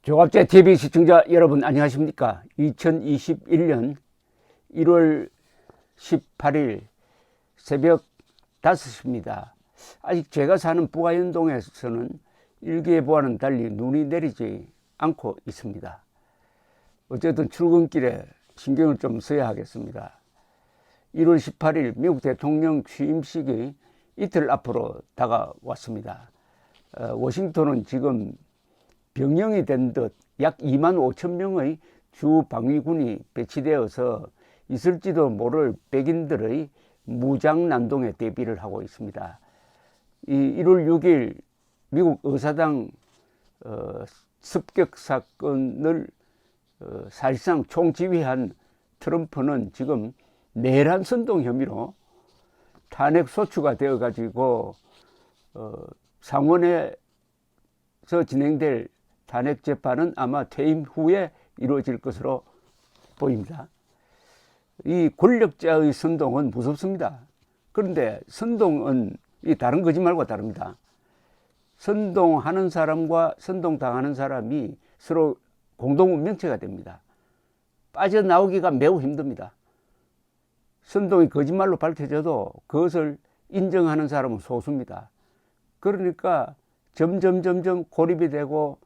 조갑제 TV 시청자 여러분 안녕하십니까? 2021년 1월 18일 새벽 5시입니다. 아직 제가 사는 부가연동에서는 일기예보와는 달리 눈이 내리지 않고 있습니다. 어쨌든 출근길에 신경을 좀 써야 하겠습니다. 1월 18일 미국 대통령 취임식이 이틀 앞으로 다가왔습니다. 워싱턴은 지금 병영이 된 듯 약 2만 5천 명의 주 방위군이 배치되어서 있을지도 모를 백인들의 무장 난동에 대비를 하고 있습니다. 1월 6일 미국 의사당 습격 사건을 사실상 총지휘한 트럼프는 지금 내란 선동 혐의로 탄핵 소추가 되어 가지고 상원에서 진행될 탄핵 재판은 아마 퇴임 후에 이루어질 것으로 보입니다. 이 권력자의 선동은 무섭습니다. 그런데 선동은 이 다른 거짓말과 다릅니다. 선동하는 사람과 선동당하는 사람이 서로 공동 운명체가 됩니다. 빠져나오기가 매우 힘듭니다. 선동이 거짓말로 밝혀져도 그것을 인정하는 사람은 소수입니다. 그러니까 점점 고립이 되고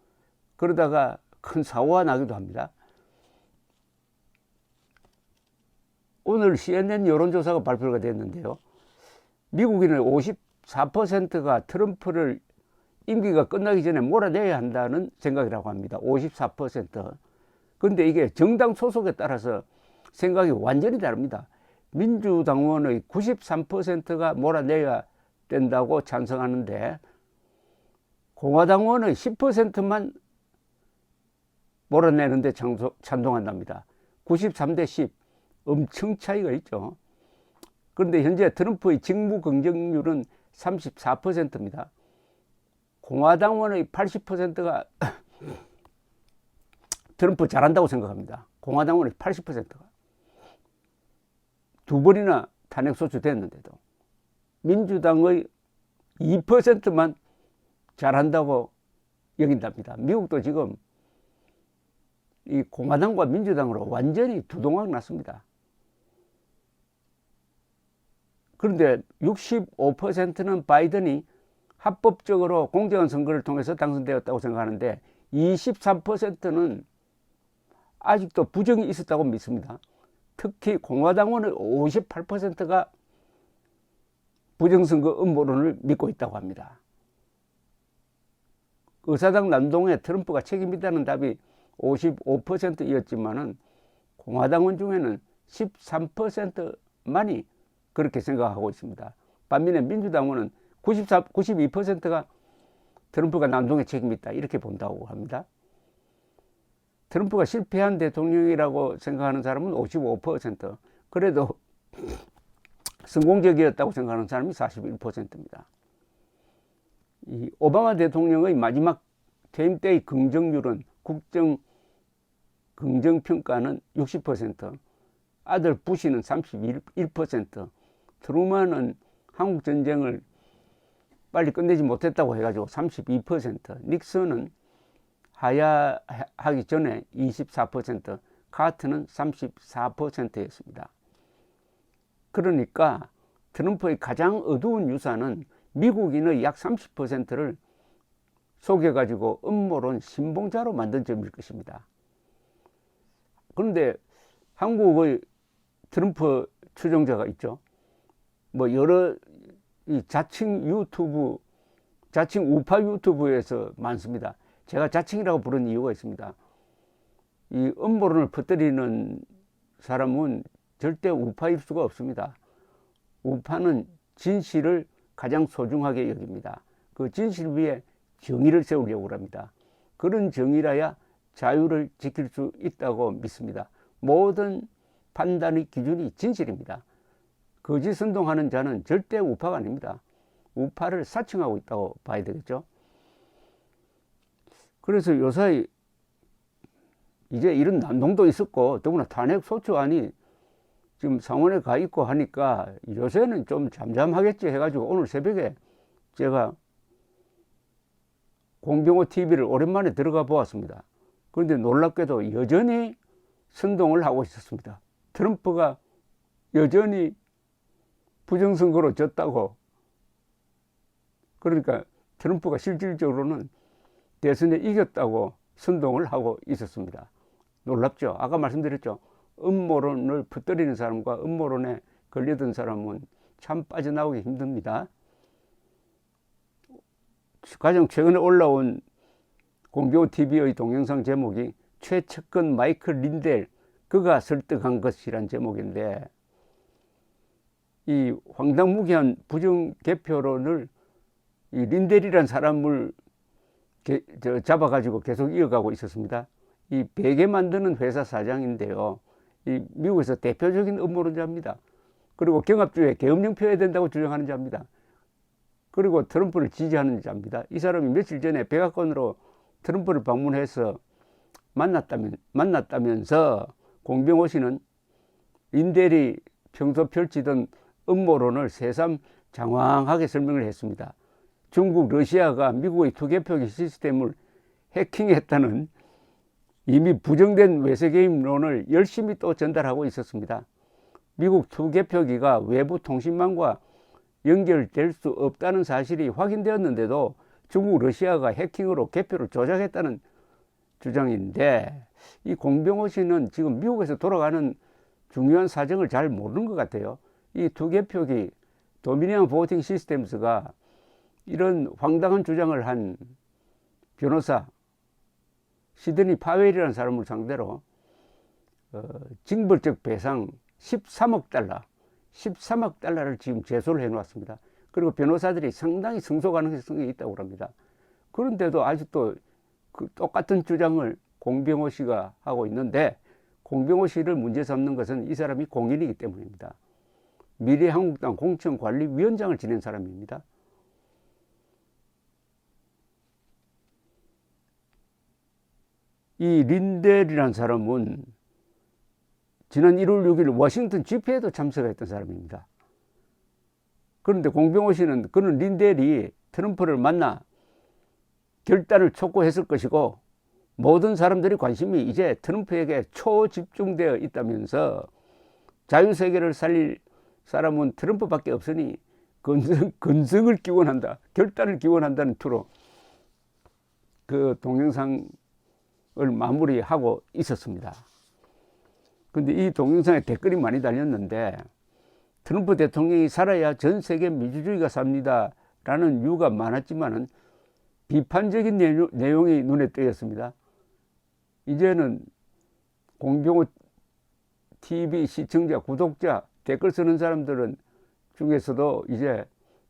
그러다가 큰 사고가 나기도 합니다. 오늘 CNN 여론조사가 발표가 됐는데요. 미국인의 54%가 트럼프를 임기가 끝나기 전에 몰아내야 한다는 생각이라고 합니다. 54%. 그런데 이게 정당 소속에 따라서 생각이 완전히 다릅니다. 민주당원의 93%가 몰아내야 된다고 찬성하는데 공화당원의 10%만 몰아내는데 찬동한답니다. 93대 10. 엄청 차이가 있죠. 그런데 현재 트럼프의 직무 긍정률은 34%입니다. 공화당원의 80%가 트럼프 잘한다고 생각합니다. 공화당원의 80%가. 두 번이나 탄핵 소추됐는데도 민주당의 2%만 잘한다고 여긴답니다. 미국도 지금 이 공화당과 민주당으로 완전히 두동강 났습니다. 그런데 65%는 바이든이 합법적으로 공정한 선거를 통해서 당선되었다고 생각하는데 23%는 아직도 부정이 있었다고 믿습니다. 특히 공화당원의 58%가 부정선거 음모론을 믿고 있다고 합니다. 의사당 난동에 트럼프가 책임있다는 답이 55%였지만은 공화당원 중에는 13%만이 그렇게 생각하고 있습니다. 반면에 민주당원은 92%가 트럼프가 난동에 책임있다 이렇게 본다고 합니다. 트럼프가 실패한 대통령이라고 생각하는 사람은 55%, 그래도 성공적이었다고 생각하는 사람이 41%입니다. 이 오바마 대통령의 마지막 퇴임 때의 긍정률은 국정 긍정평가는 60%, 아들 부시는 31%, 트루먼은 한국전쟁을 빨리 끝내지 못했다고 해가지고 32%, 닉슨은 하야하기 전에 24%, 카트는 34%였습니다. 그러니까 트럼프의 가장 어두운 유사는 미국인의 약 30%를 속여가지고 음모론 신봉자로 만든 점일 것입니다. 그런데 한국의 트럼프 추종자가 있죠. 뭐 여러 자칭 유튜브, 자칭 우파 유튜브에서 많습니다. 제가 자칭이라고 부른 이유가 있습니다. 이 음모론을 퍼뜨리는 사람은 절대 우파일 수가 없습니다. 우파는 진실을 가장 소중하게 여깁니다. 그 진실 위에 정의를 세우려고 합니다. 그런 정의라야 자유를 지킬 수 있다고 믿습니다. 모든 판단의 기준이 진실입니다. 거짓 선동하는 자는 절대 우파가 아닙니다. 우파를 사칭하고 있다고 봐야 되겠죠. 그래서 요새 이제 이런 난동도 있었고 더구나 탄핵 소추안이 지금 상원에 가 있고 하니까 요새는 좀 잠잠하겠지 해가지고 오늘 새벽에 제가 공병호 TV를 오랜만에 들어가 보았습니다. 그런데 놀랍게도 여전히 선동을 하고 있었습니다. 트럼프가 여전히 부정선거로 졌다고. 그러니까 트럼프가 실질적으로는 대선에 이겼다고 선동을 하고 있었습니다. 놀랍죠? 아까 말씀드렸죠? 음모론을 퍼뜨리는 사람과 음모론에 걸려든 사람은 참 빠져나오기 힘듭니다. 가장 최근에 올라온 공병호TV의 동영상 제목이 최측근 마이클 린델, 그가 설득한 것이란 제목인데, 이 황당무계한 부정개표론을 이 린델이란 사람을 잡아가지고 계속 이어가고 있었습니다. 이 베개 만드는 회사 사장인데요. 이 미국에서 대표적인 음모론자입니다. 그리고 경합주에 계엄령 펴야 된다고 주장하는 자입니다. 그리고 트럼프를 지지하는 자입니다. 이 사람이 며칠 전에 백악관으로 트럼프를 방문해서 만났다면서 공병호 씨는 린델이 평소 펼치던 음모론을 새삼 장황하게 설명을 했습니다. 중국, 러시아가 미국의 투개표기 시스템을 해킹했다는 이미 부정된 외세개입론을 열심히 또 전달하고 있었습니다. 미국 투개표기가 외부 통신망과 연결될 수 없다는 사실이 확인되었는데도 중국, 러시아가 해킹으로 개표를 조작했다는 주장인데, 이 공병호 씨는 지금 미국에서 돌아가는 중요한 사정을 잘 모르는 것 같아요. 이 투개표기 도미니언 보팅 시스템스가 이런 황당한 주장을 한 변호사 시드니 파웰이라는 사람을 상대로 징벌적 배상 13억 달러를 지금 제소를 해놓았습니다. 그리고 변호사들이 상당히 승소 가능성이 있다고 합니다. 그런데도 아직도 그 똑같은 주장을 공병호 씨가 하고 있는데, 공병호 씨를 문제 삼는 것은 이 사람이 공인이기 때문입니다. 미래한국당 공천관리위원장을 지낸 사람입니다. 이 린델이라는 사람은 지난 1월 6일 워싱턴 집회에도 참석했던 사람입니다. 그런데 공병호 씨는 그는 린델이 트럼프를 만나 결단을 촉구했을 것이고 모든 사람들이 관심이 이제 트럼프에게 초집중되어 있다면서 자유세계를 살릴 사람은 트럼프밖에 없으니 건성을 기원한다, 결단을 기원한다는 투로 그 동영상을 마무리하고 있었습니다. 근데 이 동영상에 댓글이 많이 달렸는데, 트럼프 대통령이 살아야 전 세계 민주주의가 삽니다 라는 이유가 많았지만은 비판적인 내용이 눈에 띄었습니다. 이제는 공병호 TV 시청자, 구독자, 댓글 쓰는 사람들은 중에서도 이제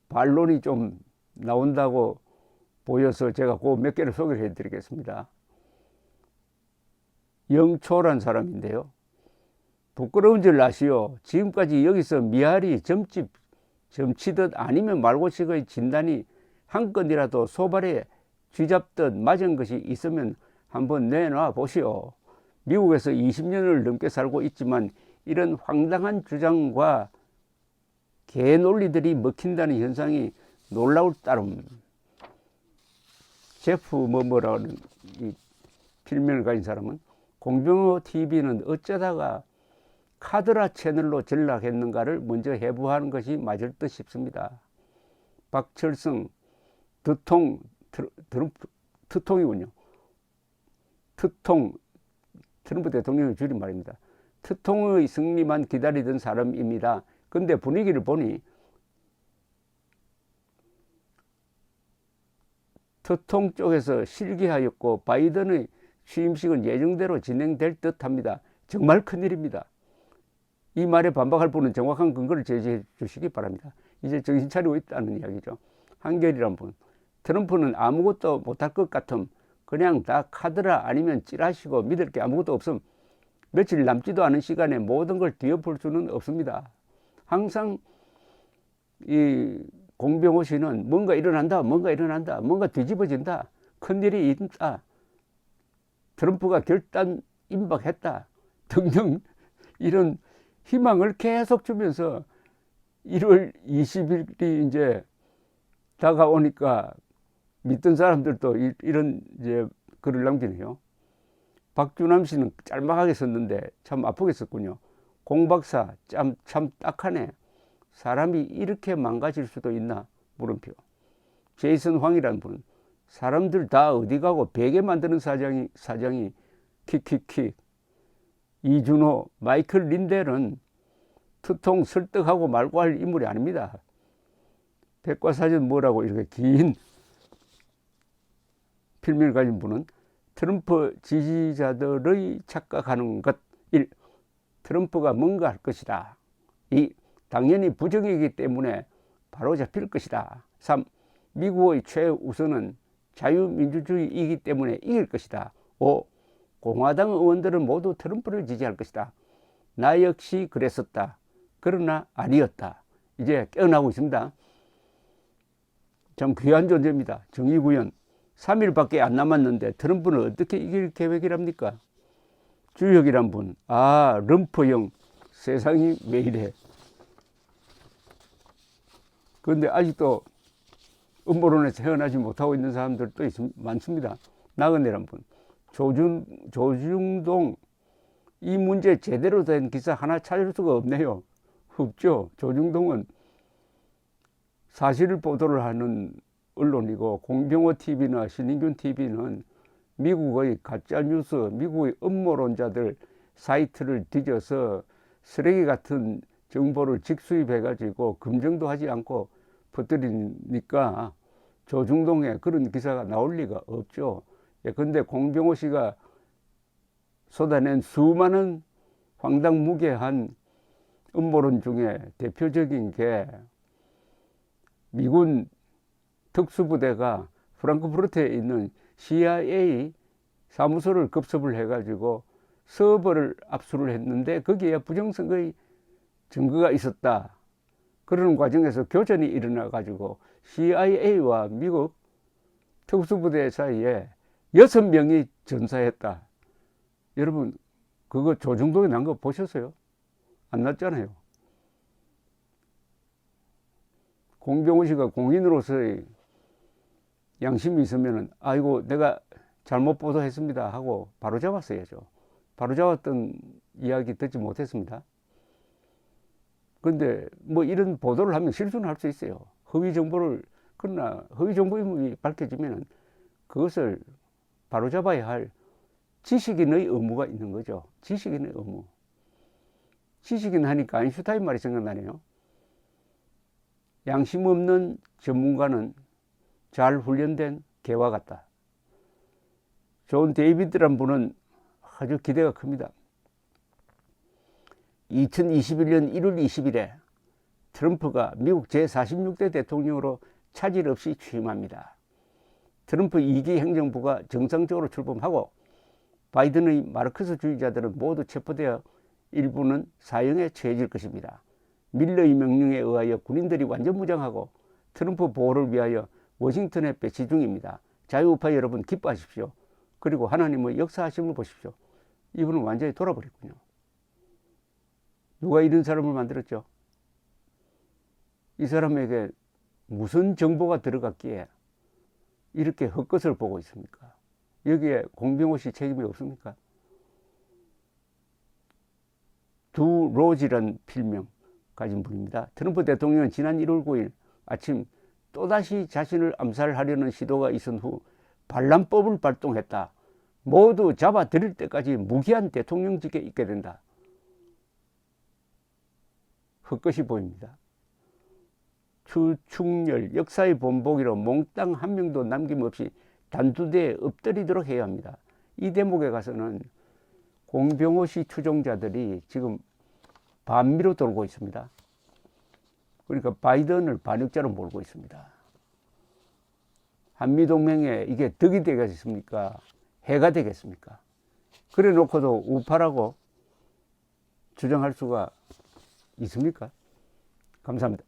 반론이 좀 나온다고 보여서 제가 그 몇 개를 소개를 해드리겠습니다. 영초란 사람인데요. 부끄러운 줄 아시오. 지금까지 여기서 미아리 점치듯 아니면 말고식의 진단이 한 건이라도 소발에 쥐잡듯 맞은 것이 있으면 한번 내놔 보시오. 미국에서 20년을 넘게 살고 있지만 이런 황당한 주장과 개 논리들이 먹힌다는 현상이 놀라울 따름. 제프 뭐뭐라는 이 필명을 가진 사람은 공병호 TV는 어쩌다가 카드라 채널로 전락했는가를 먼저 해부하는 것이 맞을 듯 싶습니다. 박철성 트통이군요. 트럼프 대통령의 줄임말입니다. 트통의 승리만 기다리던 사람입니다. 근데 분위기를 보니 트통 쪽에서 실기하였고 바이든의 취임식은 예정대로 진행될 듯합니다. 정말 큰일입니다. 이 말에 반박할 분은 정확한 근거를 제시해 주시기 바랍니다. 이제 정신 차리고 있다는 이야기죠. 한결이란 분, 트럼프는 아무것도 못할 것 같음. 그냥 다 카드라 아니면 찌라시고 믿을 게 아무것도 없음. 며칠 남지도 않은 시간에 모든 걸 뒤엎을 수는 없습니다. 항상 이 공병호 씨는 뭔가 일어난다, 뭔가 뒤집어진다, 큰일이 있다, 트럼프가 결단 임박했다 등등 이런 희망을 계속 주면서 1월 20일이 이제 다가오니까 믿던 사람들도 이런 이제 글을 남기네요. 박주남 씨는 짤막하게 썼는데 참 아프게 썼군요. 공박사 참 딱하네. 사람이 이렇게 망가질 수도 있나? 물음표. 제이슨 황이라는 분은 사람들 다 어디 가고 베개 만드는 사장이 킥킥킥. 이준호, 마이클 린델은 투통 설득하고 말고 할 인물이 아닙니다. 백과사전 뭐라고 이렇게 긴 필명을 가진 분은 트럼프 지지자들의 착각하는 것. 1. 트럼프가 뭔가 할 것이다. 2. 당연히 부정이기 때문에 바로 잡힐 것이다. 3. 미국의 최우선은 자유민주주의이기 때문에 이길 것이다. 5. 공화당 의원들은 모두 트럼프를 지지할 것이다. 나 역시 그랬었다. 그러나 아니었다. 이제 깨어나고 있습니다. 참 귀한 존재입니다. 정의구현. 3일밖에 안 남았는데 트럼프는 어떻게 이길 계획이랍니까? 주혁이란 분. 아, 럼퍼형. 세상이 왜 이래. 그런데 아직도 음모론에서 헤어나지 못하고 있는 사람들도 많습니다. 나그네란 분. 조중동. 이 문제 제대로 된 기사 하나 찾을 수가 없네요. 없죠. 조중동은 사실을 보도를 하는 언론이고, 공병호 TV나 신인균 TV는 미국의 가짜뉴스, 미국의 음모론자들 사이트를 뒤져서 쓰레기 같은 정보를 직수입해가지고 검증도 하지 않고 퍼뜨리니까 조중동에 그런 기사가 나올 리가 없죠. 근데 공병호 씨가 쏟아낸 수많은 황당무계한 음모론 중에 대표적인 게 미군 특수부대가 프랑크푸르트에 있는 CIA 사무소를 급습을 해가지고 서버를 압수를 했는데 거기에 부정선거의 증거가 있었다. 그런 과정에서 교전이 일어나가지고 CIA와 미국 특수부대 사이에 6명이 전사했다. 여러분 그거 조중동에 난 거 보셨어요? 안 났잖아요. 공병호 씨가 공인으로서의 양심이 있으면은 아이고 내가 잘못 보도했습니다 하고 바로 잡았어야죠. 바로 잡았던 이야기 듣지 못했습니다. 그런데 뭐 이런 보도를 하면 실수는 할 수 있어요. 허위 정보를. 그러나 허위 정보임이 밝혀지면은 그것을 바로 잡아야 할 지식인의 의무가 있는 거죠. 지식인의 의무. 지식인 하니까 아인슈타인 말이 생각나네요. 양심 없는 전문가는 잘 훈련된 개와 같다. 존 데이비드란 분은 아주 기대가 큽니다. 2021년 1월 20일에 트럼프가 미국 제46대 대통령으로 차질 없이 취임합니다. 트럼프 2기 행정부가 정상적으로 출범하고 바이든의 마르크스주의자들은 모두 체포되어 일부는 사형에 처해질 것입니다. 밀러의 명령에 의하여 군인들이 완전 무장하고 트럼프 보호를 위하여 워싱턴에 배치 중입니다. 자유우파 여러분 기뻐하십시오. 그리고 하나님의 역사하심을 보십시오. 이분은 완전히 돌아버렸군요. 누가 이런 사람을 만들었죠? 이 사람에게 무슨 정보가 들어갔기에 이렇게 헛것을 보고 있습니까? 여기에 공병호 씨 책임이 없습니까? 두 로지란 필명 가진 분입니다. 트럼프 대통령은 지난 1월 9일 아침 또다시 자신을 암살하려는 시도가 있은 후 반란법을 발동했다. 모두 잡아들일 때까지 무기한 대통령직에 있게 된다. 헛것이 보입니다. 추충렬 역사의 본보기로 몽땅 한 명도 남김없이 단두대에 엎드리도록 해야 합니다. 이 대목에 가서는 공병호 씨 추종자들이 지금 반미로 돌고 있습니다. 그러니까 바이든을 반역자로 몰고 있습니다. 한미동맹에 이게 덕이 되겠습니까? 해가 되겠습니까? 그래 놓고도 우파라고 주장할 수가 있습니까? 감사합니다.